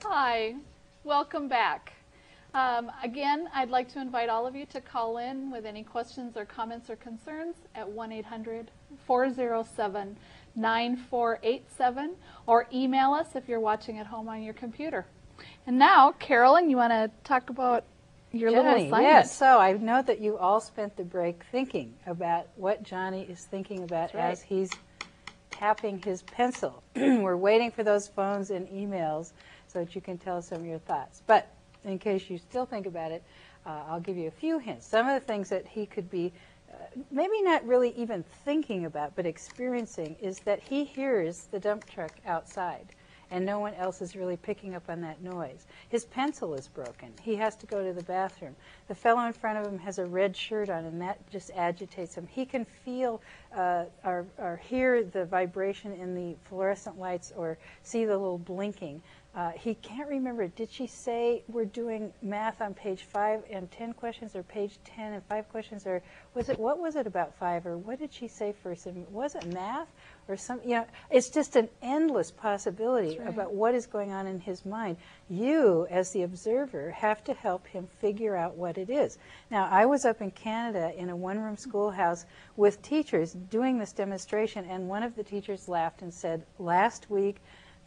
Hi, welcome back. Again, I'd like to invite all of you to call in with any questions or comments or concerns at 1-800-407-9487 or email us if you're watching at home on your computer. And now, Carolyn, you want to talk about your little assignment? Yes, so I know that you all spent the break thinking about what Johnny is thinking about as he's tapping his pencil. We're waiting for those phones and emails so that you can tell us some of your thoughts. But in case you still think about it, I'll give you a few hints. Some of the things that he could be maybe not really even thinking about, but experiencing, is that he hears the dump truck outside, and no one else is really picking up on that noise. His pencil is broken. He has to go to the bathroom. The fellow in front of him has a red shirt on, and that just agitates him. He can feel or hear the vibration in the fluorescent lights or see the little blinking. He can't remember. Did she say we're doing math on page 5 and 10 questions, or page 10 and 5 questions, or was it, what was it about 5, or what did she say first? Was it math or something? You know, it's just an endless possibility about what is going on in his mind. You, as the observer, have to help him figure out what it is. Now, I was up in Canada in a one-room schoolhouse with teachers doing this demonstration, and one of the teachers laughed and said, last week,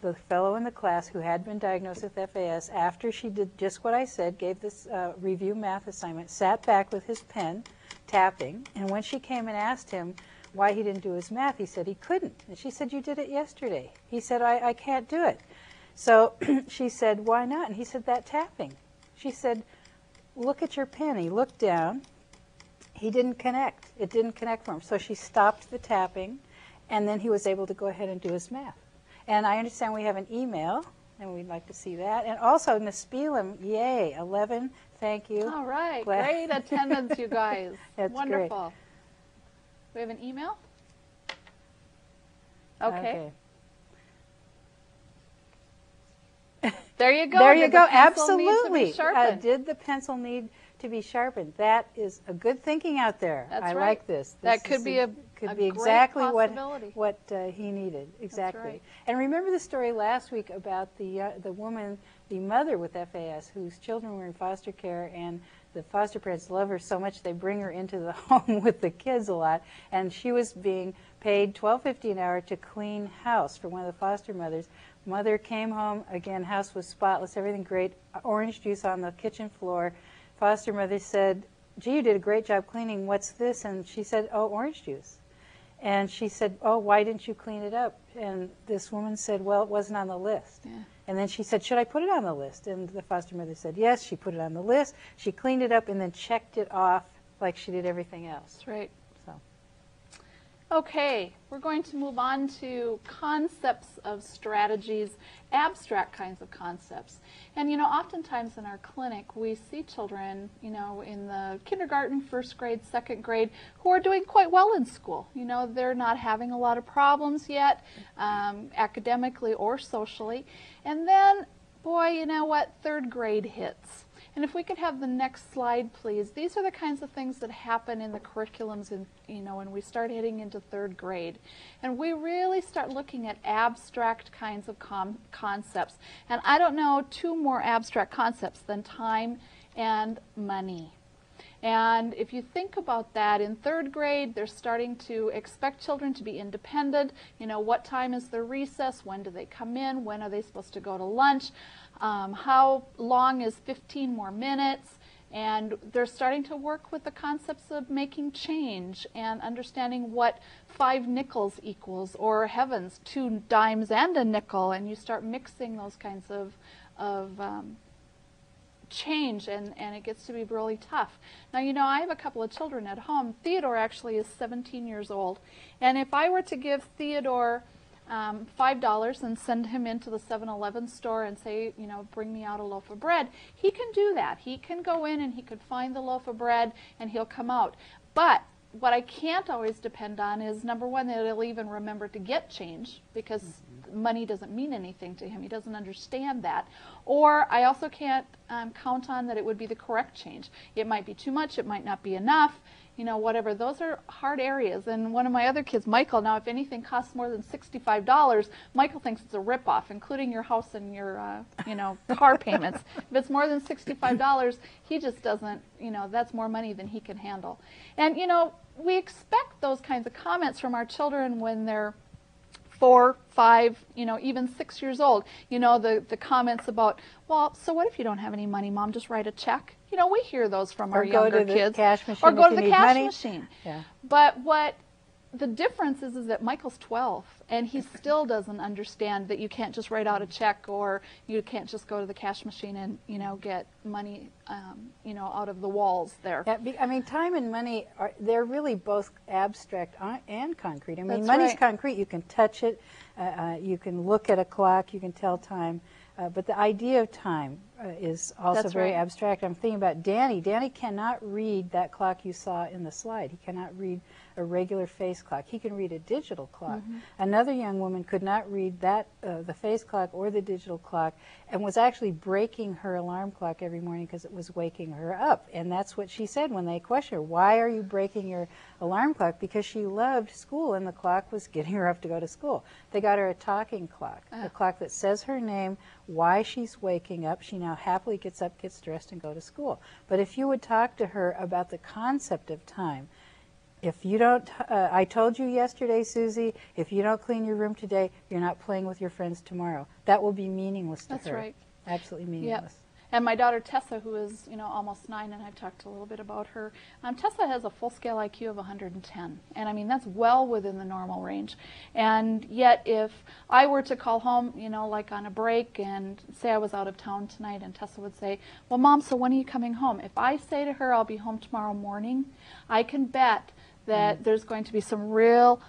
the fellow in the class who had been diagnosed with FAS, after she did just what I said, gave this review math assignment, sat back with his pen, tapping, and when she came and asked him why he didn't do his math, he said he couldn't. And she said, you did it yesterday. He said, I can't do it. So she said, why not? And he said, that tapping. She said, look at your pen. He looked down. He didn't connect. It didn't connect for him. So she stopped the tapping, and then he was able to go ahead and do his math. And I understand we have an email, and we'd like to see that. And also, Nispelem, yay, 11, thank you. All right, great attendance, you guys. That's wonderful. Great. We have an email? Okay. There you go. There you go, Did the pencil absolutely. need to be sharpened? Did the pencil need to be sharpened? That is a good thinking out there. That's I right. like this. That could be exactly great what he needed. Exactly. That's right. And remember the story last week about the woman, the mother with FAS, whose children were in foster care, and the foster parents love her so much they bring her into the home with the kids a lot, and she was being paid $12.50 an hour to clean house for one of the foster mothers. Mother came home, again, house was spotless, everything great, orange juice on the kitchen floor. Foster mother said, gee, you did a great job cleaning, what's this? And she said, oh, orange juice. And she said, oh, why didn't you clean it up? And this woman said, well, it wasn't on the list. Yeah. And then she said, should I put it on the list? And the foster mother said, yes, she put it on the list. She cleaned it up and then checked it off like she did everything else. That's right. So. Okay, we're going to move on to concepts of strategies, abstract kinds of concepts. And you know, oftentimes in our clinic we see children, you know, in the kindergarten, first grade, second grade, who are doing quite well in school. You know, they're not having a lot of problems yet, academically or socially. And then, boy, you know what, third grade hits. And if we could have the next slide, please. These are the kinds of things that happen in the curriculums, in, you know, when we start heading into third grade. And we really start looking at abstract kinds of concepts. And I don't know two more abstract concepts than time and money. And if you think about that, in third grade, they're starting to expect children to be independent. You know, what time is their recess? When do they come in? When are they supposed to go to lunch? How long is 15 more minutes? And they're starting to work with the concepts of making change and understanding what 5 nickels equals, or heavens, 2 dimes and a nickel. And you start mixing those kinds of change, and it gets to be really tough. Now, you know, I have a couple of children at home. Theodore actually is 17 years old. And if I were to give Theodore $5 and send him into the 7-Eleven store and say, you know, bring me out a loaf of bread, he can do that. He can go in and he could find the loaf of bread and he'll come out. But what I can't always depend on is, number one, that he'll even remember to get change, because money doesn't mean anything to him. He doesn't understand that. Or I also can't count on that it would be the correct change. It might be too much. It might not be enough. you know, whatever. Those are hard areas. And one of my other kids, Michael, now if anything costs more than $65, Michael thinks it's a ripoff, including your house and your, you know, car payments. If it's more than $65, he just doesn't, you know, that's more money than he can handle. And, you know, we expect those kinds of comments from our children when they're 4, 5, you know, even 6 years old. You know, the comments about, well, so what if you don't have any money, Mom? Just write a check. You know, we hear those from our younger kids. Or go to the cash machine. Yeah. But what the difference is that Michael's 12, and he still doesn't understand that you can't just write out a check, or you can't just go to the cash machine and, you know, get money, you know, out of the walls there. Yeah, I mean, time and money, they're really both abstract and concrete. I mean, That's money's right. concrete. You can touch it. You can look at a clock. You can tell time. But the idea of time is also That's very right. abstract. I'm thinking about Danny. Danny cannot read that clock you saw in the slide. He cannot read a regular face clock. He can read a digital clock. Another young woman could not read that the face clock or the digital clock, and was actually breaking her alarm clock every morning because it was waking her up. And that's what she said when they questioned her, why are you breaking your alarm clock? Because she loved school and the clock was getting her up to go to school. They got her a talking clock, a clock that says her name, why she's waking up. She now happily gets up, gets dressed, and go to school. But if you would talk to her about the concept of time, if you don't, I told you yesterday, Susie, if you don't clean your room today, you're not playing with your friends tomorrow. That will be meaningless to her. That's right. Absolutely meaningless. Yep. And my daughter Tessa, who is, you know, almost 9, and I've talked a little bit about her. Tessa has a full-scale IQ of 110, and I mean that's well within the normal range. And yet, if I were to call home, you know, like on a break, and say I was out of town tonight, and Tessa would say, "Well, Mom, so when are you coming home?" If I say to her, "I'll be home tomorrow morning," I can bet that there's going to be some real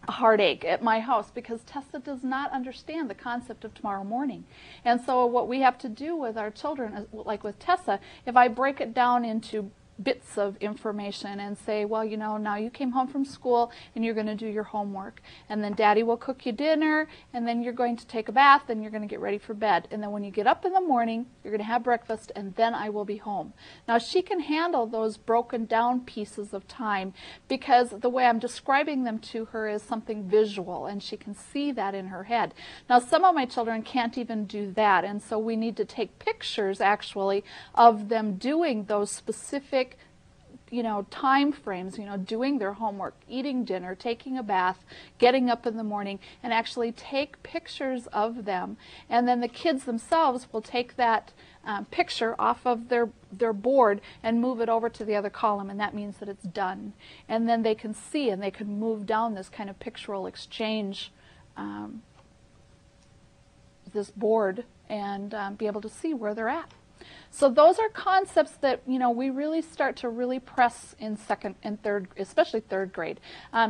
heartache at my house, because Tessa does not understand the concept of tomorrow morning. And so what we have to do with our children, is, like with Tessa, if I break it down into bits of information and say, well, you know, now you came home from school and you're going to do your homework, and then Daddy will cook you dinner, and then you're going to take a bath, and you're going to get ready for bed, and then when you get up in the morning you're going to have breakfast, and then I will be home. Now she can handle those broken down pieces of time, because the way I'm describing them to her is something visual, and she can see that in her head. Now some of my children can't even do that, and so we need to take pictures actually of them doing those specific, you know, time frames, you know, doing their homework, eating dinner, taking a bath, getting up in the morning, and actually take pictures of them. And then the kids themselves will take that picture off of their board and move it over to the other column, and that means that it's done. And then they can see, and they can move down this kind of pictorial exchange, this board, and be able to see where they're at. So those are concepts that, you know, we really start to really press in second and third, especially third grade.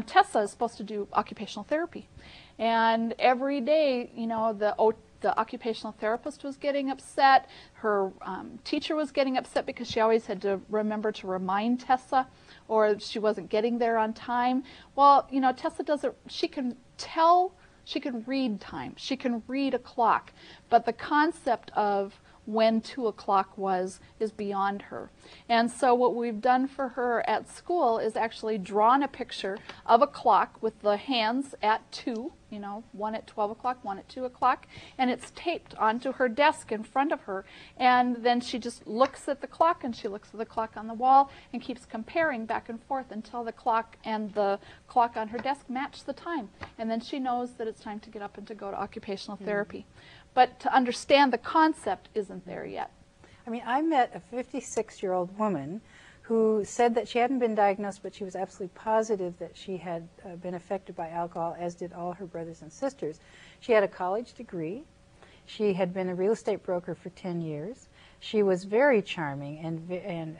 Tessa is supposed to do occupational therapy, and every day, you know, the occupational therapist was getting upset. Her teacher was getting upset because she always had to remember to remind Tessa, or she wasn't getting there on time. Well, you know, Tessa doesn't. She can tell. She can read time. She can read a clock, but the concept of when 2 o'clock is beyond her. And so what we've done for her at school is actually drawn a picture of a clock with the hands at 2, you know, one at 12 o'clock, one at 2 o'clock, and it's taped onto her desk in front of her. And then she just looks at the clock, and she looks at the clock on the wall, and keeps comparing back and forth until the clock and the clock on her desk match the time. And then she knows that it's time to get up and to go to occupational therapy. But to understand the concept isn't there yet. I mean, I met a 56-year-old woman who said that she hadn't been diagnosed, but she was absolutely positive that she had been affected by alcohol, as did all her brothers and sisters. She had a college degree. She had been a real estate broker for 10 years. She was very charming and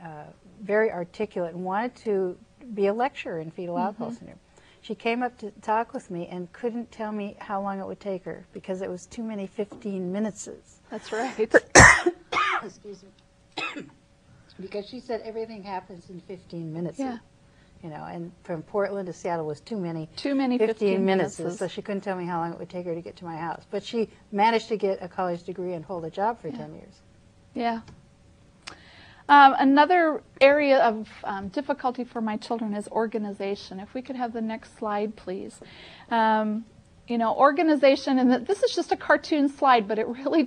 very articulate, and wanted to be a lecturer in fetal alcohol syndrome. She came up to talk with me and couldn't tell me how long it would take her, because it was too many 15 minuses. That's right. Excuse me. Because she said everything happens in 15 minutes. Yeah. You know, and from Portland to Seattle was too many 15 minutes. minuses. So she couldn't tell me how long it would take her to get to my house. But she managed to get a college degree and hold a job for 10 years. Yeah. Another area of difficulty for my children is organization. If we could have the next slide, please. Organization, and this is just a cartoon slide, but it really,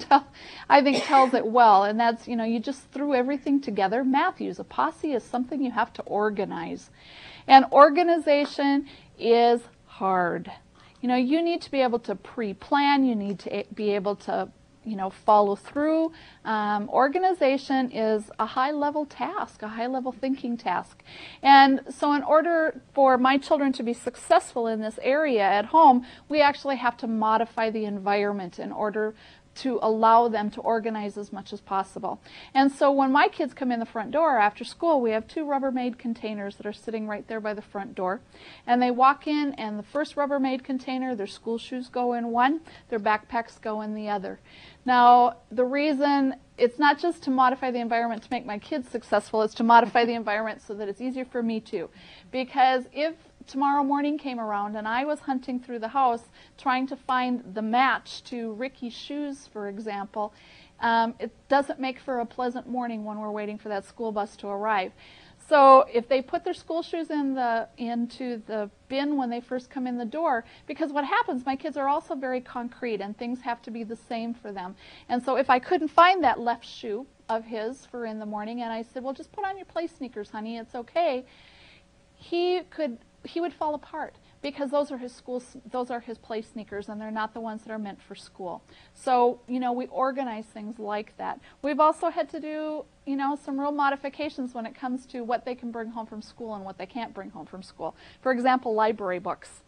I think, tells it well. And that's, you just threw everything together. Matthews, a posse is something you have to organize. And organization is hard. You need to be able to pre-plan. You need to be able to follow through. Organization is a high-level task, a high-level thinking task. And so in order for my children to be successful in this area at home, we actually have to modify the environment in order to allow them to organize as much as possible. And so when my kids come in the front door after school, we have 2 Rubbermaid containers that are sitting right there by the front door. And they walk in, and the first Rubbermaid container, their school shoes go in one, their backpacks go in the other. Now, the reason, it's not just to modify the environment to make my kids successful, it's to modify the environment so that it's easier for me too. Because if tomorrow morning came around and I was hunting through the house trying to find the match to Ricky's shoes, for example, it doesn't make for a pleasant morning when we're waiting for that school bus to arrive. So if they put their school shoes into the bin when they first come in the door, because what happens, my kids are also very concrete and things have to be the same for them. And so if I couldn't find that left shoe of his for in the morning, and I said, well, just put on your play sneakers, honey, it's okay, he would fall apart, because those are his play sneakers, and they're not the ones that are meant for school. So, we organize things like that. We've also had to do, some real modifications when it comes to what they can bring home from school and what they can't bring home from school. For example, library books.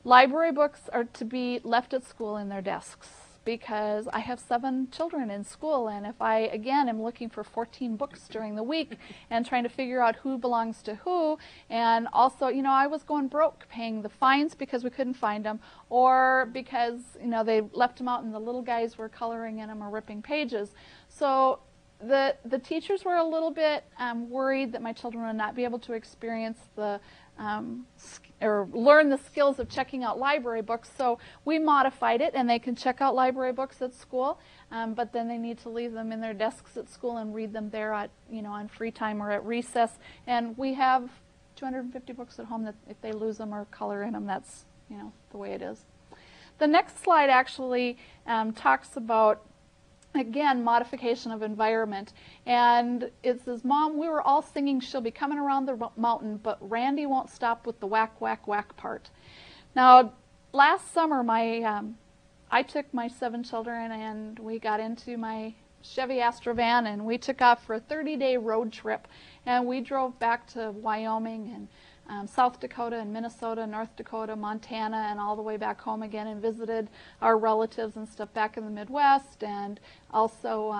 Library books are to be left at school in their desks, because I have 7 children in school, and if I, again, am looking for 14 books during the week and trying to figure out who belongs to who, and also, I was going broke paying the fines because we couldn't find them, or because, they left them out and the little guys were coloring in them or ripping pages. So the teachers were a little bit worried that my children would not be able to experience the or learn the skills of checking out library books. So we modified it, and they can check out library books at school, but then they need to leave them in their desks at school and read them there at, on free time or at recess. And we have 250 books at home that if they lose them or color in them, that's, the way it is. The next slide actually talks about, again, modification of environment. And it says, Mom, we were all singing She'll Be Coming Around the Mountain, but Randy won't stop with the whack, whack, whack part. Now, last summer, I took my 7 children and we got into my Chevy Astrovan and we took off for a 30-day road trip. And we drove back to Wyoming and South Dakota and Minnesota, North Dakota, Montana, and all the way back home again, and visited our relatives and stuff back in the Midwest, and also,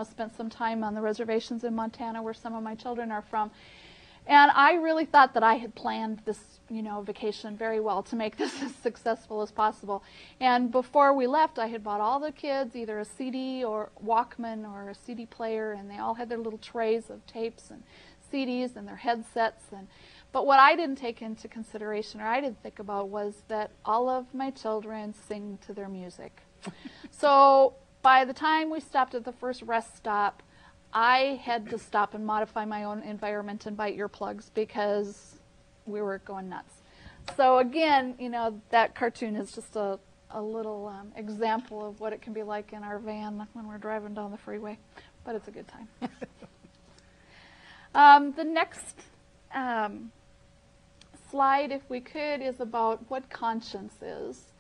spent some time on the reservations in Montana where some of my children are from. And I really thought that I had planned this, vacation very well to make this as successful as possible. And before we left, I had bought all the kids either a CD or Walkman or a CD player, and they all had their little trays of tapes and CDs and their headsets. But what I didn't take into consideration, or I didn't think about, was that all of my children sing to their music. So by the time we stopped at the first rest stop, I had to stop and modify my own environment and buy earplugs because we were going nuts. So again, that cartoon is just a little example of what it can be like in our van when we're driving down the freeway, but it's a good time. The next slide, if we could, is about what conscience is.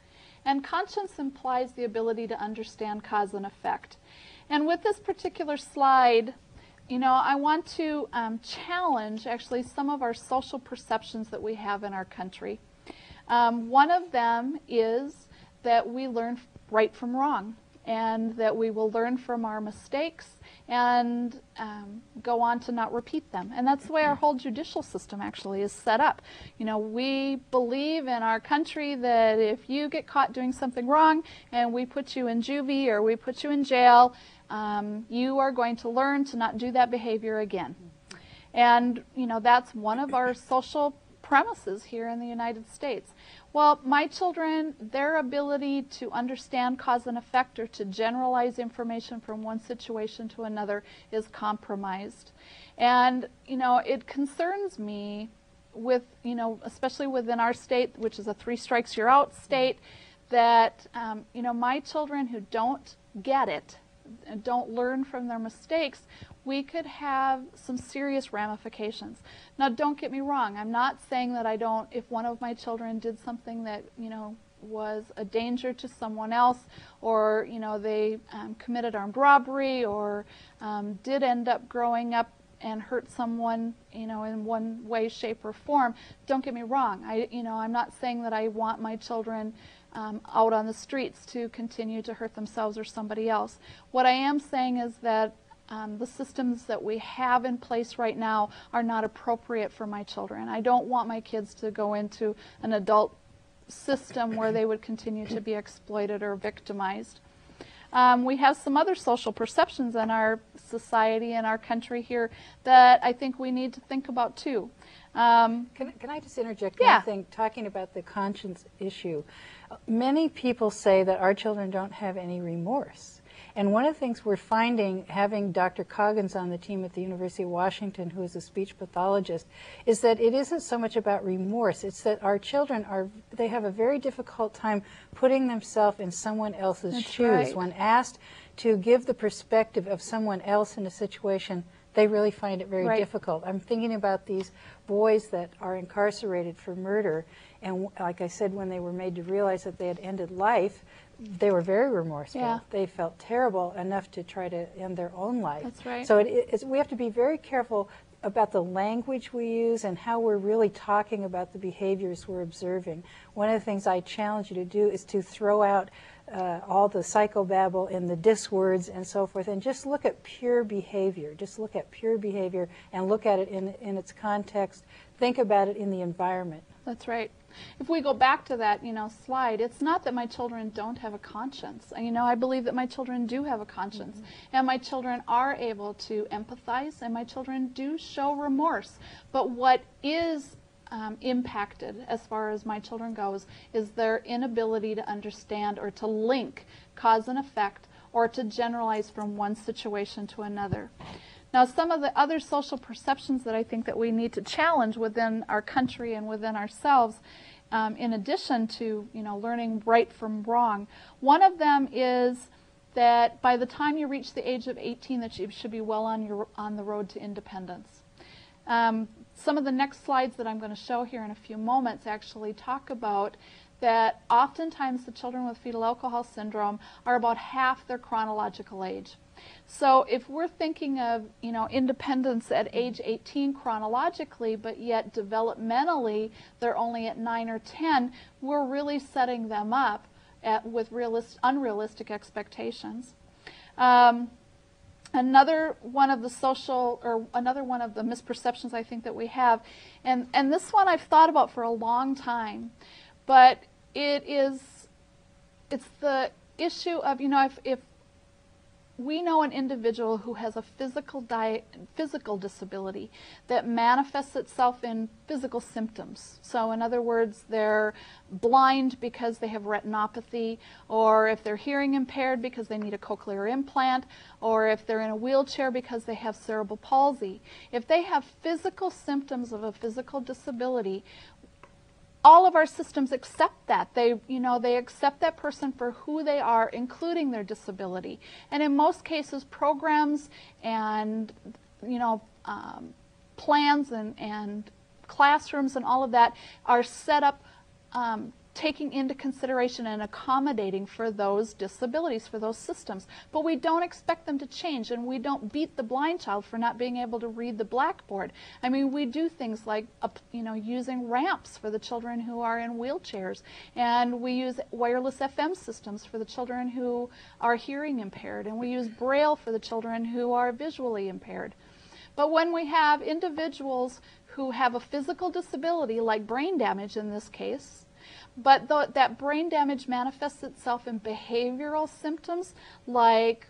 And conscience implies the ability to understand cause and effect. And with this particular slide, I want to challenge actually some of our social perceptions that we have in our country. One of them is that we learn right from wrong, and that we will learn from our mistakes and go on to not repeat them. And that's the way our whole judicial system actually is set up. We believe in our country that if you get caught doing something wrong and we put you in juvie or we put you in jail, you are going to learn to not do that behavior again. And, that's one of our social premises here in the United States. Well, my children, their ability to understand cause and effect or to generalize information from one situation to another is compromised. And, it concerns me with, especially within our state, which is a 3 strikes you're out state, that, my children who don't get it and don't learn from their mistakes, we could have some serious ramifications. Now, don't get me wrong. I'm not saying that if one of my children did something that, was a danger to someone else, or, they committed armed robbery, or did end up growing up and hurt someone, in one way, shape, or form. Don't get me wrong. I'm not saying that I want my children out on the streets to continue to hurt themselves or somebody else. What I am saying is that the systems that we have in place right now are not appropriate for my children. I don't want my kids to go into an adult system where they would continue to be exploited or victimized. We have some other social perceptions in our society and our country here that I think we need to think about too. Can I just interject one thing, talking about the conscience issue? Many people say that our children don't have any remorse. And one of the things we're finding, having Dr. Coggins on the team at the University of Washington, who is a speech pathologist, is that it isn't so much about remorse. It's that our children they have a very difficult time putting themselves in someone else's shoes. Right. When asked to give the perspective of someone else in a situation, they really find it very difficult. I'm thinking about these boys that are incarcerated for murder, and like I said, when they were made to realize that they had ended life, they were very remorseful. Yeah. They felt terrible enough to try to end their own life. That's right. So we have to be very careful about the language we use and how we're really talking about the behaviors we're observing. One of the things I challenge you to do is to throw out all the psychobabble and the dis words and so forth, and just look at pure behavior. Just look at pure behavior and look at it in its context. Think about it in the environment. That's right. If we go back to that, slide, it's not that my children don't have a conscience. I believe that my children do have a conscience, and my children are able to empathize, and my children do show remorse. But what is impacted, as far as my children goes, is their inability to understand or to link cause and effect, or to generalize from one situation to another. Now, some of the other social perceptions that I think that we need to challenge within our country and within ourselves, in addition to learning right from wrong, one of them is that by the time you reach the age of 18, that you should be well on the road to independence. Some of the next slides that I'm going to show here in a few moments actually talk about that oftentimes the children with fetal alcohol syndrome are about half their chronological age. So if we're thinking of, independence at age 18 chronologically, but yet developmentally they're only at 9 or 10, we're really setting them up with unrealistic expectations. Another one of the misperceptions I think that we have, and this one I've thought about for a long time, but it's the issue of, if we know an individual who has a physical disability that manifests itself in physical symptoms. So in other words, they're blind because they have retinopathy, or if they're hearing impaired because they need a cochlear implant, or if they're in a wheelchair because they have cerebral palsy. If they have physical symptoms of a physical disability, all of our systems accept that. They accept that person for who they are, including their disability. And in most cases, programs and plans and classrooms and all of that are set up taking into consideration and accommodating for those disabilities, for those systems. But we don't expect them to change, and we don't beat the blind child for not being able to read the blackboard. I mean, we do things like, using ramps for the children who are in wheelchairs, and we use wireless FM systems for the children who are hearing impaired, and we use Braille for the children who are visually impaired. But when we have individuals who have a physical disability, like brain damage in this case, but that brain damage manifests itself in behavioral symptoms like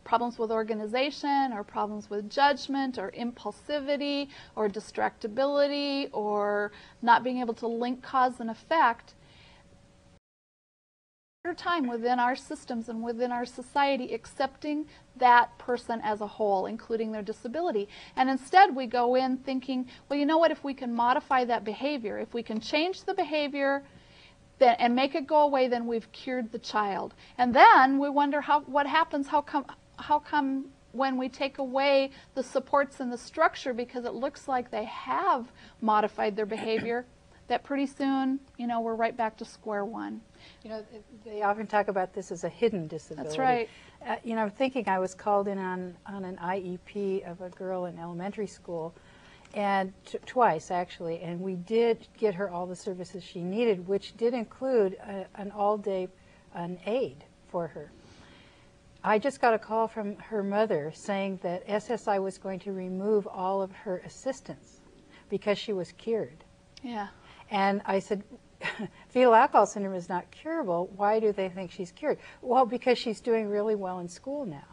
problems with organization or problems with judgment or impulsivity or distractibility or not being able to link cause and effect, time within our systems and within our society accepting that person as a whole, including their disability. And instead we go in thinking, well, you know what, if we can modify that behavior, if we can change the behavior and make it go away, then we've cured the child. And then we wonder what happens, how come when we take away the supports and the structure, because it looks like they have modified their behavior, that pretty soon, you know, we're right back to square one. You know, they often talk about this as a hidden disability. That's right. You know, I'm thinking I was called in on an IEP of a girl in elementary school, and twice actually, and we did get her all the services she needed, which did include an all-day aide for her. I just got a call from her mother saying that SSI was going to remove all of her assistants because she was cured. Yeah. And I said, fetal alcohol syndrome is not curable. Why do they think she's cured? Well, because she's doing really well in school now.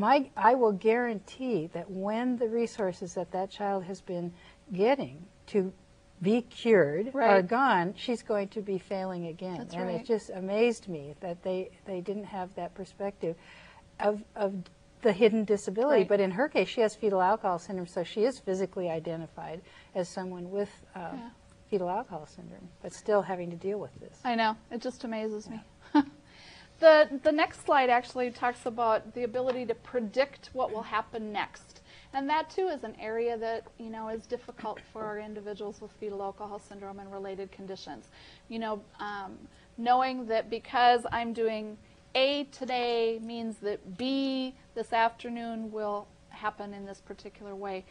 I will guarantee that when the resources that that child has been getting to be cured are gone, she's going to be failing again. That's and right. it just amazed me that they didn't have that perspective of the hidden disability. Right. But in her case, she has fetal alcohol syndrome, so she is physically identified as someone with fetal alcohol syndrome, but still having to deal with this. I know. It just amazes me. The next slide actually talks about the ability to predict what will happen next. And that too is an area that, you know, is difficult for our individuals with fetal alcohol syndrome and related conditions. You know, knowing that because I'm doing A today means that B this afternoon will happen in this particular way.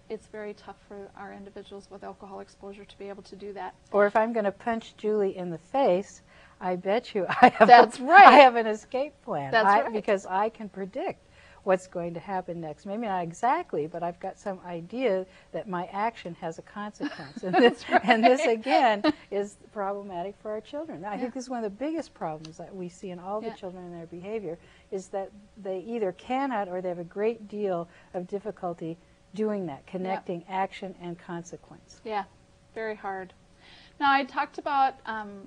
It's very tough for our individuals with alcohol exposure to be able to do that. Or if I'm going to punch Julie in the face, I bet you I have, I have an escape plan. That's right. Because I can predict what's going to happen next. Maybe not exactly, but I've got some idea that my action has a consequence. And this again, is problematic for our children. I think this is one of the biggest problems that we see in all the children in their behavior, is that they either cannot or they have a great deal of difficulty doing that, connecting action and consequence. Yeah, very hard. Now, I talked about,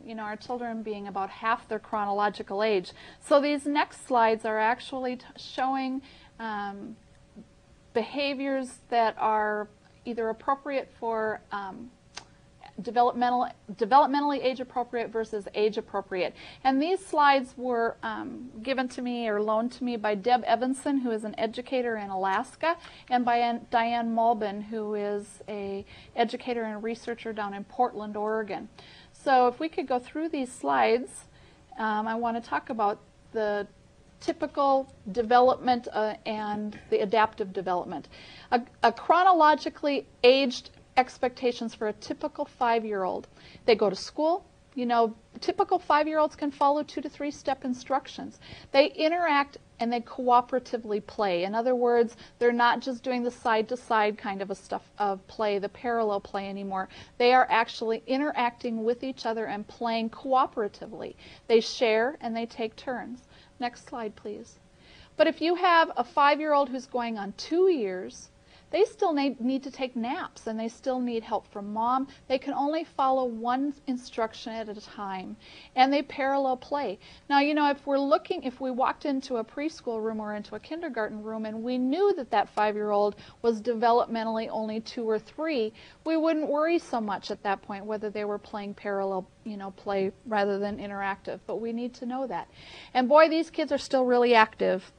you know, our children being about half their chronological age. So these next slides are actually showing behaviors that are either appropriate for developmentally age appropriate versus age appropriate. And these slides were given to me or loaned to me by Deb Evanson, who is an educator in Alaska, and by Diane Mulbin, who is an educator and researcher down in Portland, Oregon. So if we could go through these slides, I want to talk about the typical development and the adaptive development. A chronologically aged expectations for a typical 5-year-old. They go to school. You know, typical 5-year-olds can follow 2 to 3 step instructions. They interact and they cooperatively play. In other words, they're not just doing the side-to-side kind of a stuff of play, the parallel play anymore. They are actually interacting with each other and playing cooperatively. They share and they take turns. Next slide, please. But if you have a 5-year-old who's going on 2 years, they still need to take naps, and they still need help from mom. They can only follow one instruction at a time, and they parallel play. Now, you know, if we walked into a preschool room or into a kindergarten room and we knew that that 5-year-old was developmentally only 2 or 3, we wouldn't worry so much at that point whether they were playing parallel, you know, play rather than interactive. But we need to know that. And boy, these kids are still really active.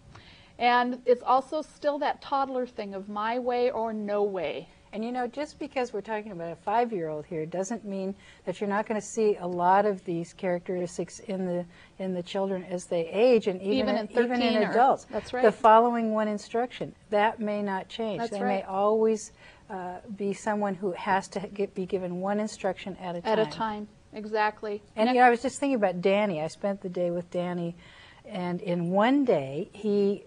And it's also still that toddler thing of my way or no way. And you know, just because we're talking about a 5-year-old here doesn't mean that you're not going to see a lot of these characteristics in the children as they age, and even in adults. That's right. The following one instruction, that may not change. That's they right. may always be someone who has to be given one instruction at a time. At a time, exactly. And you know, I was just thinking about Danny. I spent the day with Danny, and in one day he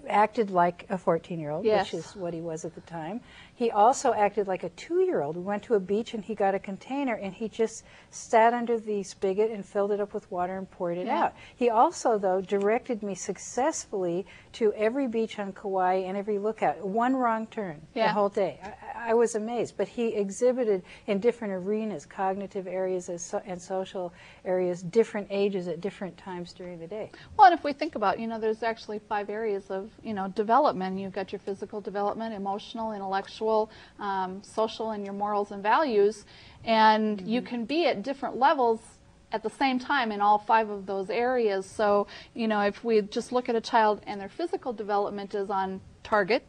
acted like a 14-year-old, Yes. which is what he was at the time. He also acted like a 2-year-old. We went to a beach and he got a container and he just sat under the spigot and filled it up with water and poured it out. He also, though, directed me successfully to every beach on Kauai and every lookout. One wrong turn the whole day. I was amazed. But he exhibited in different arenas, cognitive areas and social areas, different ages at different times during the day. Well, and if we think about, there's actually 5 areas of, development. You've got your physical development, emotional, intellectual, social, and your morals and values. And you can be at different levels at the same time in all 5 of those areas. So, if we just look at a child and their physical development is on target,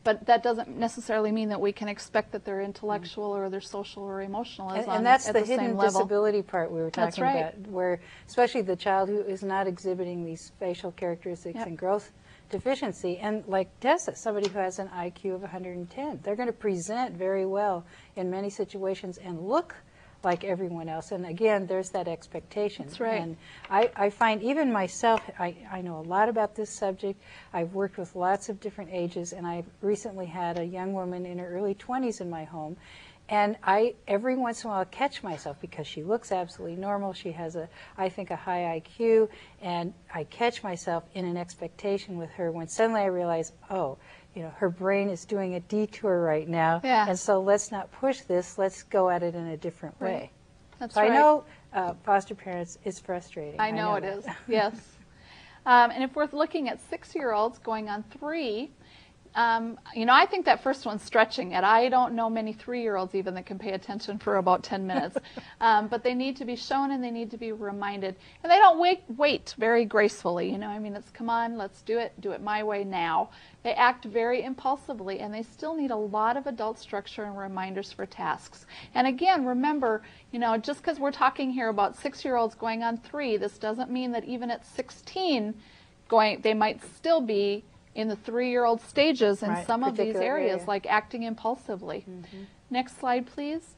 but that doesn't necessarily mean that we can expect that their intellectual or their social or emotional is and that's at the the same hidden level. disability part we were talking about, where especially the child who is not exhibiting these facial characteristics and growth deficiency, and like Tessa, somebody who has an IQ of 110, they're going to present very well in many situations and look like everyone else. And again, there's that expectation. That's right. And I find even myself, I know a lot about this subject. I've worked with lots of different ages, and I recently had a young woman in her early 20s in my home. And I, every once in a while, catch myself because she looks absolutely normal. She has, I think, a high IQ. And I catch myself in an expectation with her when suddenly I realize, oh, her brain is doing a detour right now. And so let's not push this. Let's go at it in a different way. That's so right. I know foster parents is frustrating. I know it is, yes. And if we're looking at 6-year-olds going on 3, I think that first one's stretching it. I don't know many 3-year-olds even that can pay attention for about 10 minutes. But they need to be shown and they need to be reminded. And they don't wait very gracefully. It's come on, let's do it my way now. They act very impulsively, and they still need a lot of adult structure and reminders for tasks. And again, remember, just because we're talking here about 6-year-olds going on 3, this doesn't mean that even at 16, they might still be in the 3-year-old stages in some of these areas, like acting impulsively. Next slide, please.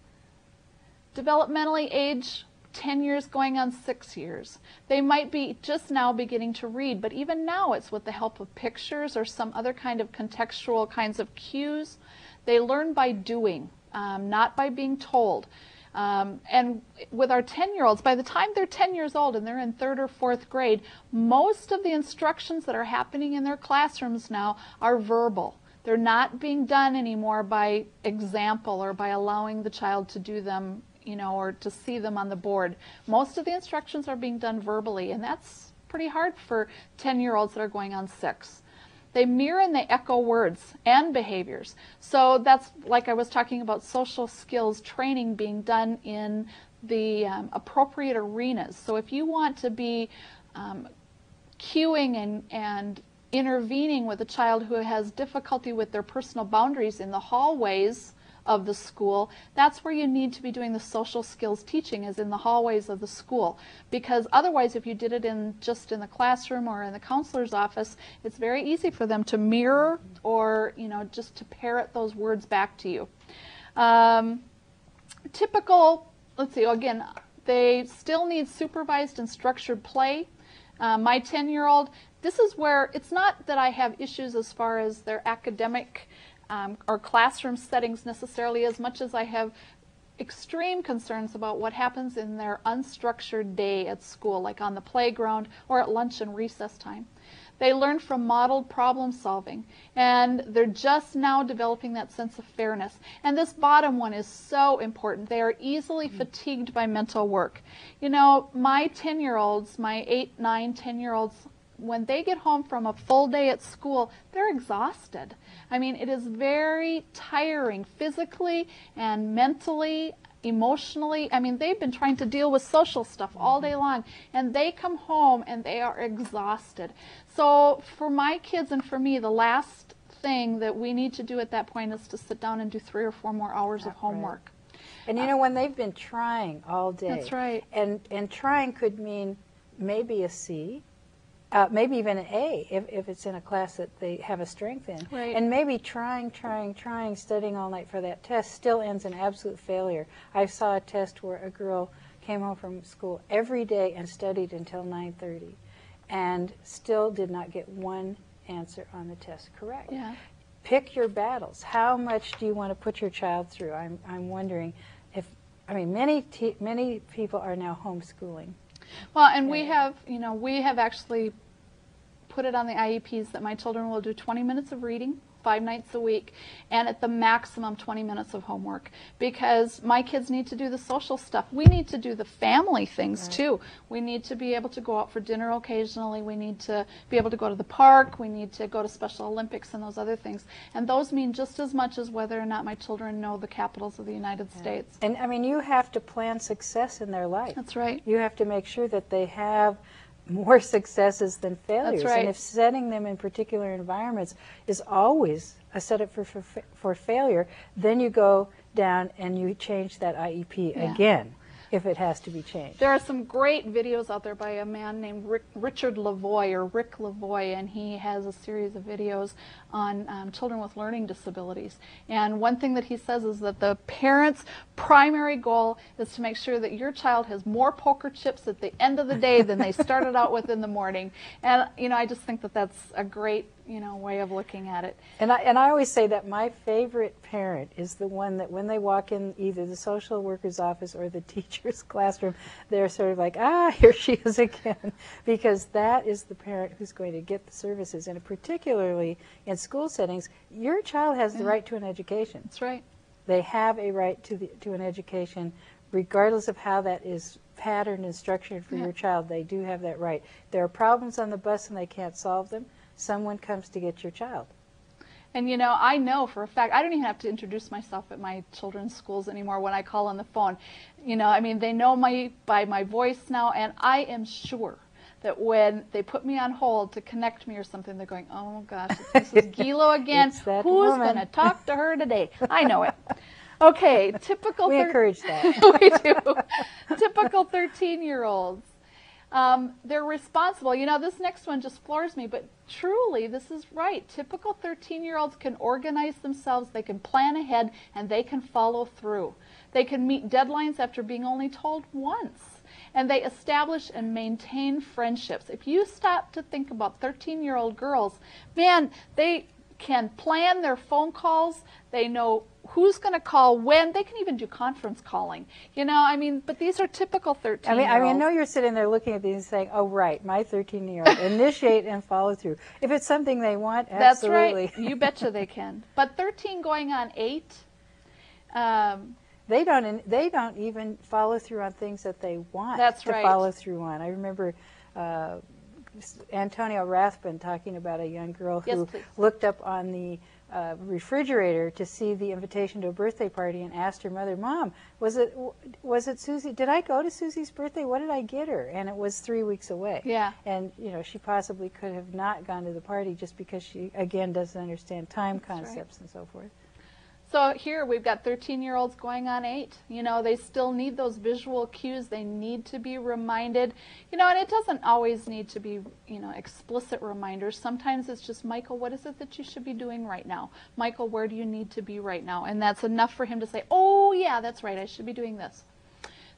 Developmentally age 10 years going on 6 years. They might be just now beginning to read, but even now it's with the help of pictures or some other kind of contextual kinds of cues. They learn by doing, not by being told. And with our 10-year-olds, by the time they're 10 years old and they're in 3rd or 4th grade, most of the instructions that are happening in their classrooms now are verbal. They're not being done anymore by example or by allowing the child to do them, or to see them on the board. Most of the instructions are being done verbally, and that's pretty hard for 10-year-olds that are going on 6. They mirror and they echo words and behaviors. So that's, like I was talking about, social skills training being done in the appropriate arenas. So if you want to be cueing and intervening with a child who has difficulty with their personal boundaries in the hallways of the school, that's where you need to be doing the social skills teaching, is in the hallways of the school. Because otherwise, if you did it just in the classroom or in the counselor's office, it's very easy for them to mirror or just to parrot those words back to you. Typical, let's see, again, they still need supervised and structured play. My 10-year-old, this is where it's not that I have issues as far as their academic or classroom settings necessarily, as much as I have extreme concerns about what happens in their unstructured day at school, like on the playground or at lunch and recess time. They learn from modeled problem solving, and they're just now developing that sense of fairness. And this bottom one is so important. They are easily fatigued by mental work. My 10-year-olds, my 8, 9, 10-year-olds, when they get home from a full day at school, they're exhausted. It is very tiring physically and mentally, emotionally. They've been trying to deal with social stuff all day long, and they come home and they are exhausted. So for my kids and for me, the last thing that we need to do at that point is to sit down and do 3 or 4 more hours of homework. And when they've been trying all day. That's right. And trying could mean maybe a C, maybe even an A if it's in a class that they have a strength in. Right. And maybe trying, studying all night for that test still ends in absolute failure. I saw a test where a girl came home from school every day and studied until 9:30. and still did not get one answer on the test correct. Yeah. Pick your battles. How much do you want to put your child through? I'm wondering if, I mean, many people are now homeschooling. Well, and we have actually put it on the IEPs that my children will do 20 minutes of reading 5 nights a week, and at the maximum 20 minutes of homework, because my kids need to do the social stuff. We need to do the family things too. We need to be able to go out for dinner occasionally. We need to be able to go to the park. We need to go to Special Olympics and those other things. And those mean just as much as whether or not my children know the capitals of the United States. And I mean, you have to plan success in their life. That's right. You have to make sure that they have more successes than failures. That's right. And if setting them in particular environments is always a setup for failure, then you go down and you change that IEP again if it has to be changed. There are some great videos out there by a man named Richard Lavoie, or Rick Lavoie, and he has a series of videos on children with learning disabilities. And one thing that he says is that the parent's primary goal is to make sure that your child has more poker chips at the end of the day than they started out with in the morning. And I just think that that's a great way of looking at it. And I always say that my favorite parent is the one that when they walk in either the social worker's office or the teacher's classroom, they're sort of like, here she is again, because that is the parent who's going to get the services. And particularly in school settings, your child has the right to an education. That's right. They have a right to an education, regardless of how that is patterned and structured for your child. They do have that right. There are problems on the bus and they can't solve them. Someone comes to get your child. And I know for a fact, I don't even have to introduce myself at my children's schools anymore when I call on the phone. They know me by my voice now, and I am sure that when they put me on hold to connect me or something, they're going, oh gosh, it's Mrs. Gilo again. Who's going to talk to her today? I know it. Okay, typical. We encourage that. We do. Typical 13-year-olds. They're responsible. This next one just floors me, but truly, this is right. Typical 13-year-olds can organize themselves, they can plan ahead, and they can follow through. They can meet deadlines after being only told once, and they establish and maintain friendships. If you stop to think about 13-year-old girls, man, they can plan their phone calls. They know who's going to call when. They can even do conference calling. But these are typical 13-year-olds. I know you're sitting there looking at these and saying, oh, right, my 13-year-old, initiate and follow through. If it's something they want, absolutely. That's right. You betcha they can. But 13 going on 8, they don't even follow through on things that they want to follow through on. I remember Antonio Rathbun talking about a young girl who looked up on the refrigerator to see the invitation to a birthday party and asked her mother, Mom, was it Susie? Did I go to Susie's birthday? What did I get her? And it was 3 weeks away. Yeah. And she possibly could have not gone to the party just because she again doesn't understand time concepts and so forth. So here we've got 13-year-olds going on 8. They still need those visual cues. They need to be reminded. And it doesn't always need to be, explicit reminders. Sometimes it's just, Michael, what is it that you should be doing right now? Michael, where do you need to be right now? And that's enough for him to say, oh, yeah, that's right, I should be doing this.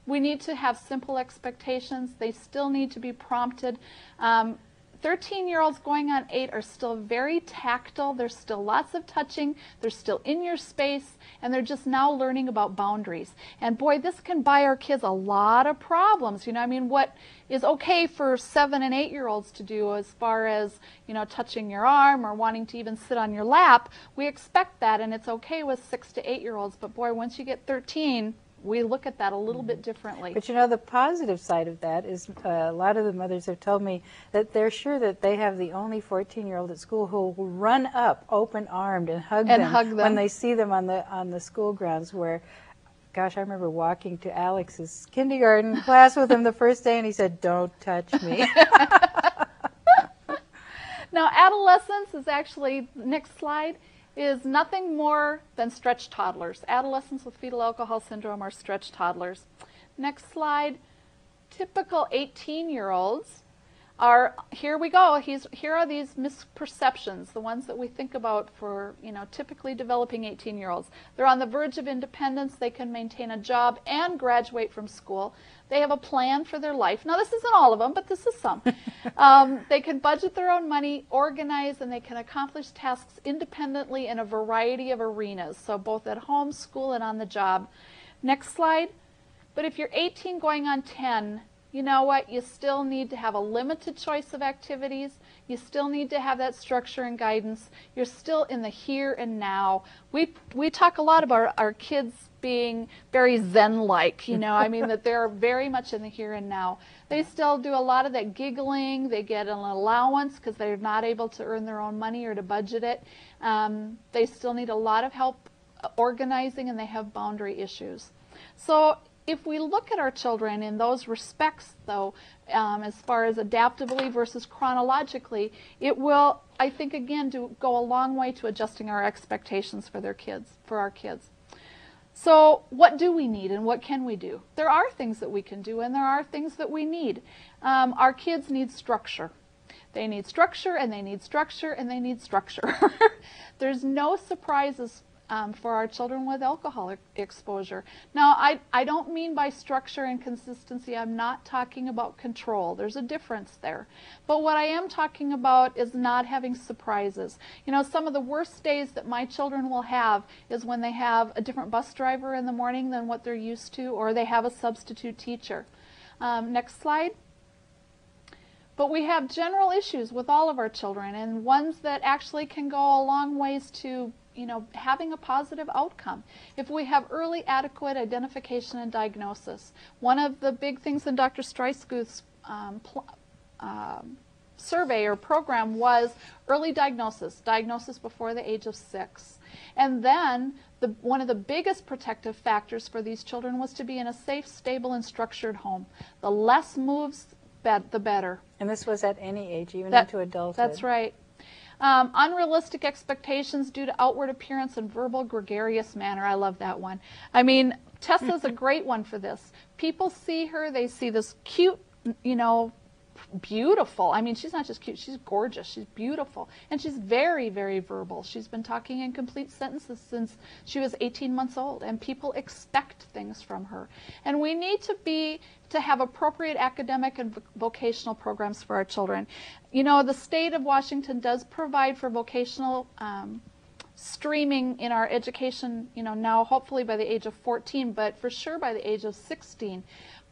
We need to have simple expectations. They still need to be prompted. 13-year-olds going on 8 are still very tactile. There's still lots of touching. They're still in your space, and they're just now learning about boundaries. And boy, this can buy our kids a lot of problems. What is okay for 7- and 8-year-olds to do as far as, touching your arm or wanting to even sit on your lap, we expect that, and it's okay with 6- to 8-year-olds. But boy, once you get 13, we look at that a little bit differently. But the positive side of that is a lot of the mothers have told me that they're sure that they have the only 14-year-old at school who will run up open-armed and hug them when they see them on the school grounds where, gosh, I remember walking to Alex's kindergarten class with him the first day and he said, don't touch me. Now, adolescence is actually, next slide, is nothing more than stretch toddlers. Adolescents with fetal alcohol syndrome are stretch toddlers. Next slide. Typical 18-year-olds here we go. Here are these misperceptions, the ones that we think about for, typically developing 18-year-olds. They're on the verge of independence. They can maintain a job and graduate from school. They have a plan for their life. Now, this isn't all of them, but this is some. They can budget their own money, organize, and they can accomplish tasks independently in a variety of arenas, so both at home, school, and on the job. Next slide. But if you're 18 going on 10, you know what? You still need to have a limited choice of activities. You still need to have that structure and guidance. You're still in the here and now. We talk a lot about our kids being very Zen-like, that they're very much in the here and now. They still do a lot of that giggling. They get an allowance because they're not able to earn their own money or to budget it. They still need a lot of help organizing, and they have boundary issues. So if we look at our children in those respects, though, as far as adaptively versus chronologically, it will, I think, again, go a long way to adjusting our expectations for our kids. So what do we need and what can we do? There are things that we can do, and there are things that we need. Our kids need structure. They need structure, and they need structure, and they need structure. There's no surprises for our children with alcohol exposure. Now, I don't mean by structure and consistency, I'm not talking about control. There's a difference there. But what I am talking about is not having surprises. Some of the worst days that my children will have is when they have a different bus driver in the morning than what they're used to, or they have a substitute teacher. Next slide. But we have general issues with all of our children, and ones that actually can go a long ways to having a positive outcome. If we have early adequate identification and diagnosis. One of the big things in Dr. Streiskuth's survey or program was early diagnosis before the age of 6. And then one of the biggest protective factors for these children was to be in a safe, stable, and structured home. The less moves, the better. And this was at any age, even into adulthood. That's right. Unrealistic expectations due to outward appearance and verbal gregarious manner. I love that one. Tessa's a great one for this. People see her, they see this cute, beautiful. She's not just cute, she's gorgeous, she's beautiful. And she's very, very verbal. She's been talking in complete sentences since she was 18 months old, and people expect things from her. And we need to have appropriate academic and vocational programs for our children. The state of Washington does provide for vocational streaming in our education, now hopefully by the age of 14, but for sure by the age of 16.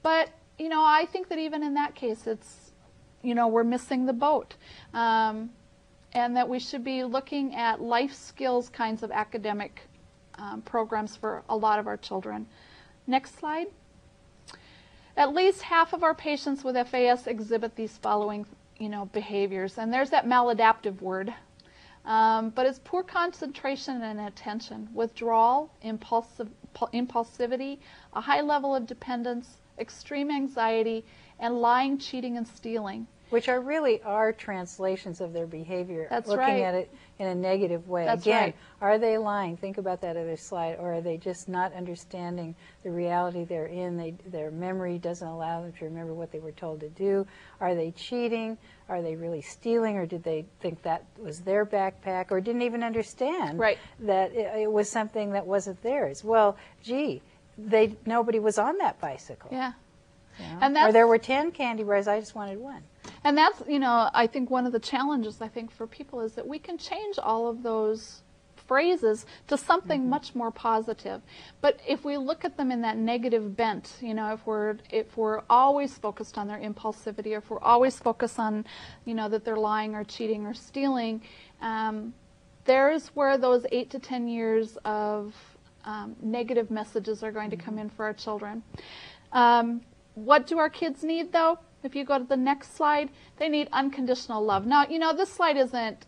But, I think that even in that case, it's, we're missing the boat. And that we should be looking at life skills kinds of academic programs for a lot of our children. Next slide. At least half of our patients with FAS exhibit these following, behaviors. And there's that maladaptive word. But it's poor concentration and attention, withdrawal, impulsivity, a high level of dependence, extreme anxiety, and lying, cheating, and stealing. Which really are translations of their behavior. That's looking right. at it in a negative way. That's Again, right. Are they lying? Think about that other slide. Or are they just not understanding the reality they're in? Their memory doesn't allow them to remember what they were told to do. Are they cheating? Are they really stealing? Or did they think that was their backpack? Or didn't even understand that it was something that wasn't theirs? Well, gee, nobody was on that bicycle. Yeah. And or there were 10 candy bars, I just wanted one. And that's, I think one of the challenges, for people is that we can change all of those phrases to something much more positive. But if we look at them in that negative bent, if we're always focused on their impulsivity, or if we're always focused on, that they're lying or cheating or stealing, there's where those 8 to 10 years of negative messages are going to come in for our children. What do our kids need, though? If you go to the next slide, they need unconditional love. Now, this slide isn't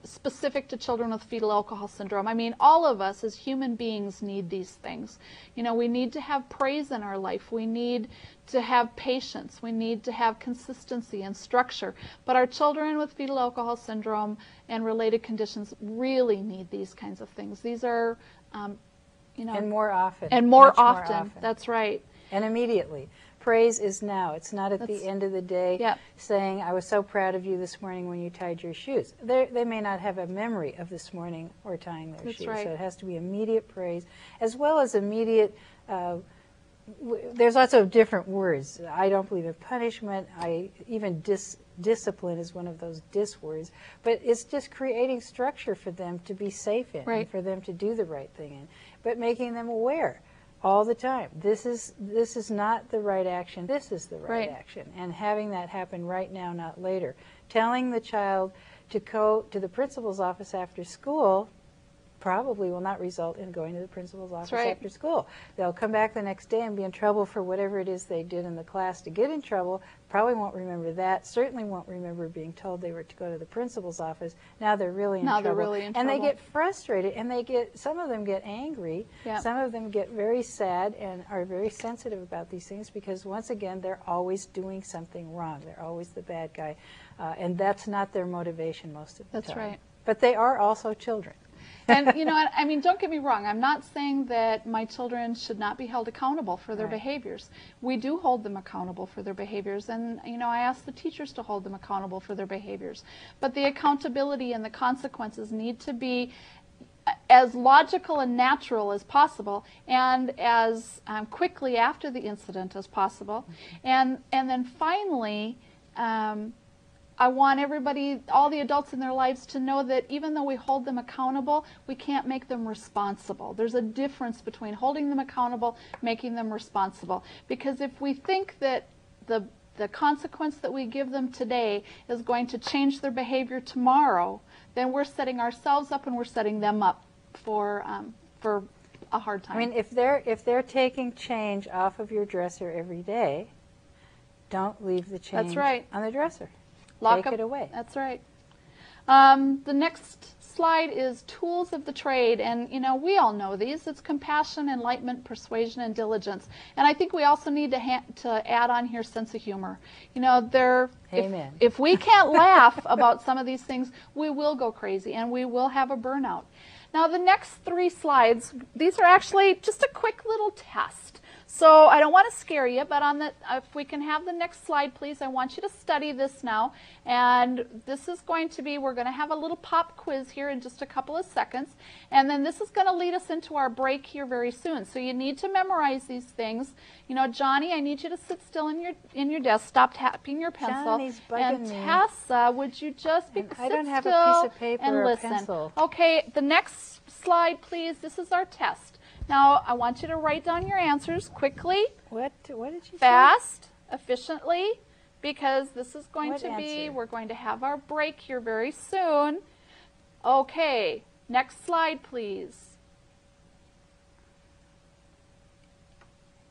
specific to children with fetal alcohol syndrome. All of us as human beings need these things. We need to have praise in our life. We need to have patience. We need to have consistency and structure. But our children with fetal alcohol syndrome and related conditions really need these kinds of things. These are, and more often. And more often. That's right. And immediately. praise is now. It's not at That's- the end of the day Yep. saying, I was so proud of you this morning when you tied your shoes. They may not have a memory of this morning or tying their That's shoes. right. So it has to be immediate praise as well as immediate there's lots of different words. I don't believe in punishment. Even discipline is one of those words. But it's just creating structure for them to be safe in, Right. and for them to do the right thing in, but making them aware all the time. This is not the right action. This is the right action, and having that happen right now, not later. Telling the child to go to the principal's office after school probably will not result in going to the principal's office after school. They'll come back the next day and be in trouble for whatever it is they did in the class to get in trouble. Probably won't remember that. Certainly won't remember being told they were to go to the principal's office. Now they're really in trouble. They're really in trouble. And they get frustrated, and some of them get angry. Yep. Some of them get very sad and are very sensitive about these things because, once again, they're always doing something wrong. They're always the bad guy. And that's not their motivation most of the time. That's right. But they are also children. And you know what, I mean, don't get me wrong. I'm not saying that my children should not be held accountable for their behaviors. We do hold them accountable for their behaviors, and you know, I ask the teachers to hold them accountable for their behaviors. But the accountability and the consequences need to be as logical and natural as possible, and as quickly after the incident as possible. And then finally, I want everybody, all the adults in their lives, to know that even though we hold them accountable, we can't make them responsible. There's a difference between holding them accountable, making them responsible. Because if we think that the consequence that we give them today is going to change their behavior tomorrow, then we're setting ourselves up and we're setting them up for a hard time. I mean, if they're taking change off of your dresser every day, don't leave the change on the dresser. Take it away. That's right. The next slide is tools of the trade, and you know, we all know these. It's compassion, enlightenment, persuasion, and diligence. And I think we also need to add on here sense of humor. You know, Amen. If we can't laugh about some of these things, we will go crazy and we will have a burnout. Now, the next 3 slides, these are actually just a quick little test. So I don't want to scare you, but if we can have the next slide, please, I want you to study this now. And this is going to be, we're going to have a little pop quiz here in just a couple of seconds. And then this is going to lead us into our break here very soon. So you need to memorize these things. You know, Johnny, I need you to sit still in your desk. Stop tapping your pencil. Johnny's bugging me. Tessa, would you just sit I don't have still a piece of paper and or listen? a pencil. Okay, the next slide, please. This is our test. Now, I want you to write down your answers quickly, What did you say? fast, efficiently, because this is going What to be, answer? we're going to have our break here very soon. Okay, next slide, please.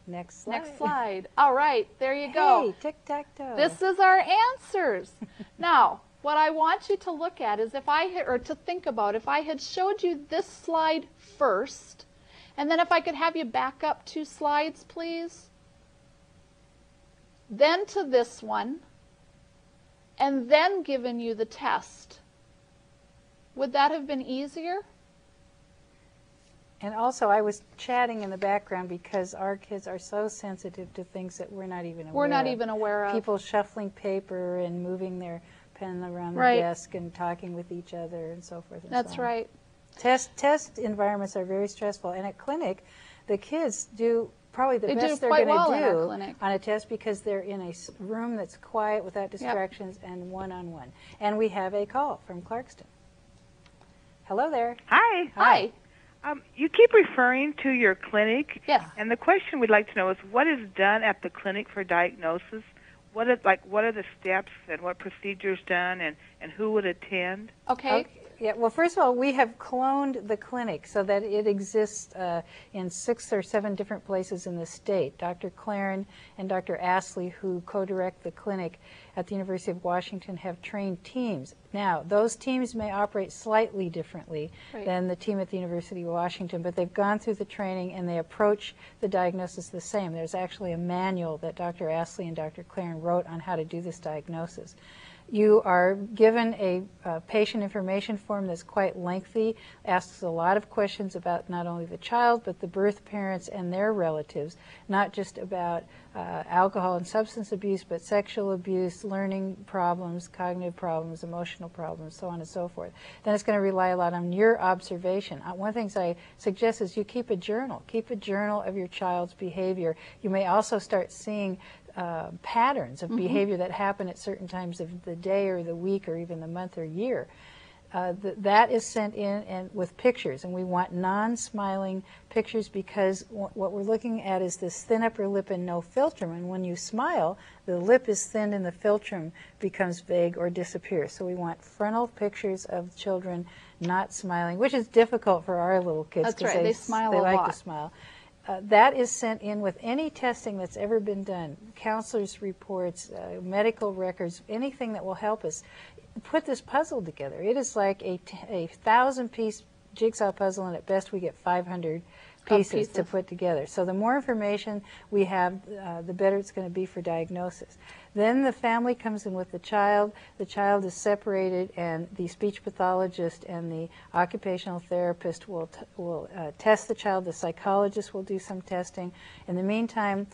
Next slide. Next slide. All right, there you go. Hey, tic-tac-toe. This is our answers. Now, what I want you to look at is to think about, if I had showed you this slide first, and then if I could have you back up 2 slides, please. Then to this one, and then given you the test. Would that have been easier? And also, I was chatting in the background because our kids are so sensitive to things that we're not even aware of. We're not even aware of. People shuffling paper and moving their pen around the Right. desk and talking with each other and so forth and That's so on. right. Test environments are very stressful, and at clinic, the kids do probably the They do best they're quite going well to in our do clinic. on a test because they're in a room that's quiet without distractions and one-on-one. And we have a call from Clarkston. Hello there. Hi. Hi. You keep referring to your clinic. Yes. And the question we'd like to know is what is done at the clinic for diagnosis? What are the steps and what procedures done and who would attend? Okay. Yeah, well, first of all, we have cloned the clinic so that it exists in 6 or 7 different places in the state. Dr. Claren and Dr. Astley, who co-direct the clinic at the University of Washington, have trained teams. Now, those teams may operate slightly differently than the team at the University of Washington, but they've gone through the training and they approach the diagnosis the same. There's actually a manual that Dr. Astley and Dr. Claren wrote on how to do this diagnosis. You are given a patient information form that's quite lengthy, asks a lot of questions about not only the child, but the birth parents and their relatives, not just about alcohol and substance abuse, but sexual abuse, learning problems, cognitive problems, emotional problems, so on and so forth. Then it's going to rely a lot on your observation. One of the things I suggest is you keep a journal. Keep a journal of your child's behavior. You may also start seeing patterns of behavior that happen at certain times of the day or the week or even the month or year. That is sent in and with pictures, and we want non-smiling pictures because what we're looking at is this thin upper lip and no philtrum, and when you smile, the lip is thinned and the philtrum becomes vague or disappears. So we want frontal pictures of children not smiling, which is difficult for our little kids. That's right, they smile a lot. They like to smile. That is sent in with any testing that's ever been done, counselors' reports, medical records, anything that will help us put this puzzle together. It is like a 1,000-piece jigsaw puzzle, and at best we get 500 pieces to put together. So the more information we have, the better it's going to be for diagnosis. Then the family comes in with the child. The child is separated, and the speech pathologist and the occupational therapist will test the child. The psychologist will do some testing. In the meantime,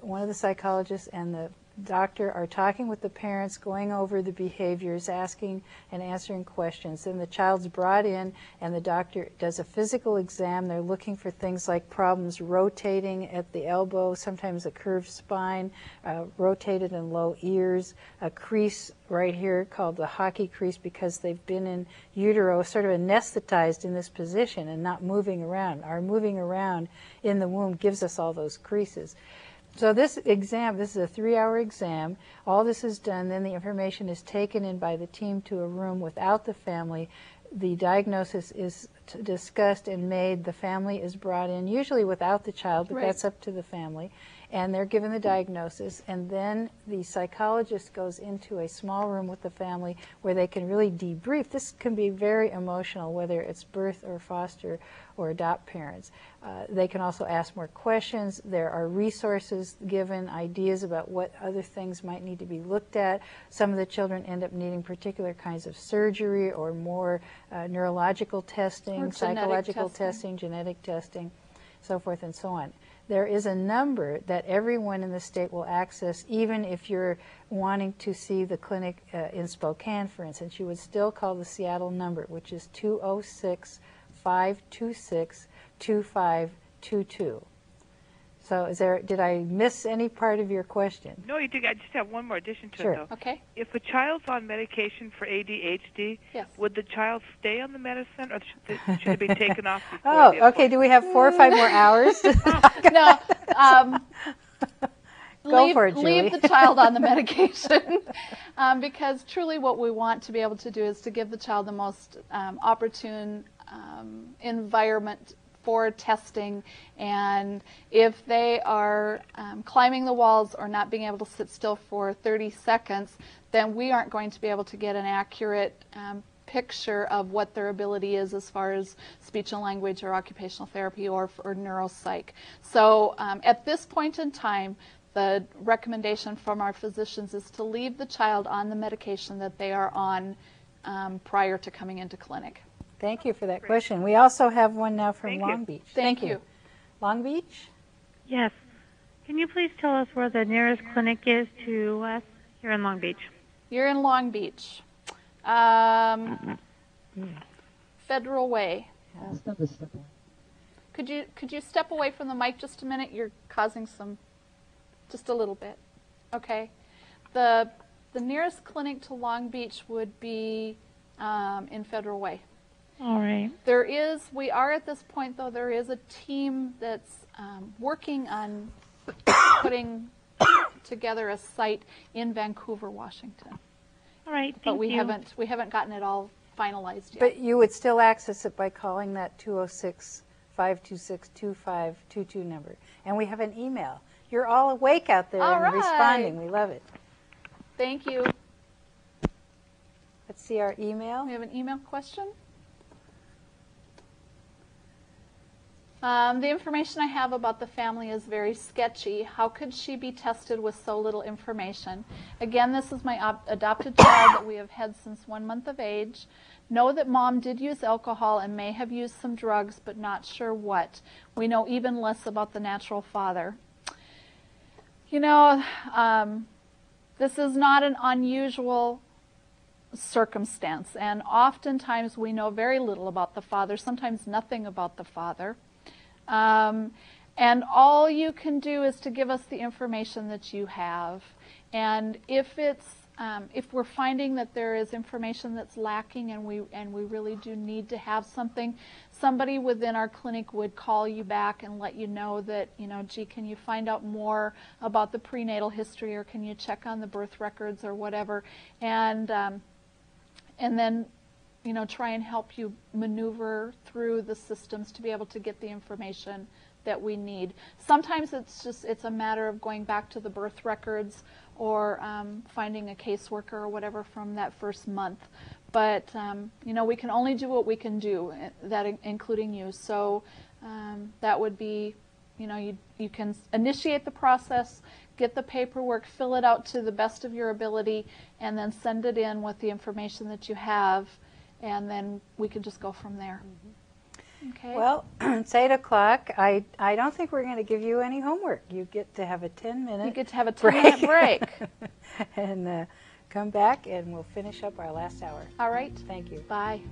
one of the psychologists and the doctor are talking with the parents, going over the behaviors, asking and answering questions. Then the child's brought in and the doctor does a physical exam. They're looking for things like problems rotating at the elbow, sometimes a curved spine, rotated and low ears, a crease right here called the hockey crease because they've been in utero, sort of anesthetized in this position and not moving around. Our moving around in the womb gives us all those creases. So this exam, this is a 3-hour exam. All this is done, then the information is taken in by the team to a room without the family. The diagnosis is discussed and made. The family is brought in, usually without the child, but that's up to the family. And they're given the diagnosis, and then the psychologist goes into a small room with the family where they can really debrief. This can be very emotional, whether it's birth or foster or adopt parents. They can also ask more questions. There are resources given, ideas about what other things might need to be looked at. Some of the children end up needing particular kinds of surgery or more neurological testing, or psychological testing, genetic testing, so forth and so on. There is a number that everyone in the state will access, even if you're wanting to see the clinic in Spokane, for instance. You would still call the Seattle number, which is 206-526-2522. So did I miss any part of your question? No, you did. I just have one more addition to Sure. it, though. Okay. If a child's on medication for ADHD, Yes. would the child stay on the medicine, or should it be taken off before Oh, the okay. Do we have 4 or 5 more hours? No. Go for it, Julie. Leave the child on the medication because truly what we want to be able to do is to give the child the most opportune environment for testing, and if they are climbing the walls or not being able to sit still for 30 seconds, then we aren't going to be able to get an accurate picture of what their ability is as far as speech and language or occupational therapy or neuropsych. So at this point in time, the recommendation from our physicians is to leave the child on the medication that they are on prior to coming into clinic. Thank you for that question. We also have one now from Thank Long you. Beach. Thank you. Long Beach? Yes. Can you please tell us where the nearest clinic is to us here in Long Beach? You're in Long Beach. Federal Way. Could you step away from the mic just a minute? You're causing just a little bit. Okay. The nearest clinic to Long Beach would be in Federal Way. All right. We are at this point, though, there is a team that's working on putting together a site in Vancouver, Washington. All right. But we you. haven't gotten it all finalized yet. But you would still access it by calling that 206-526-2522 number. And we have an email. You're all awake out there All and right. responding. We love it. Thank you. Let's see our email. We have an email question. The information I have about the family is very sketchy. How could she be tested with so little information? Again, this is my adopted child that we have had since 1 month of age. Know that mom did use alcohol and may have used some drugs, but not sure what. We know even less about the natural father. You know, this is not an unusual circumstance, and oftentimes we know very little about the father, sometimes nothing about the father. And all you can do is to give us the information that you have. And if we're finding that there is information that's lacking and we really do need to have something, somebody within our clinic would call you back and let you know that, you know, gee, can you find out more about the prenatal history, or can you check on the birth records or whatever, and then, you know, try and help you maneuver through the systems to be able to get the information that we need. Sometimes it's a matter of going back to the birth records or finding a caseworker or whatever from that first month. But, you know, we can only do what we can do, that including you. So that would be, you know, you can initiate the process, get the paperwork, fill it out to the best of your ability, and then send it in with the information that you have, and then we can just go from there. Okay. Well, it's 8 o'clock. I don't think we're going to give you any homework. You get to have a 10-minute You get to have a 10-minute break. And come back and we'll finish up our last hour. All right. Thank you. Bye.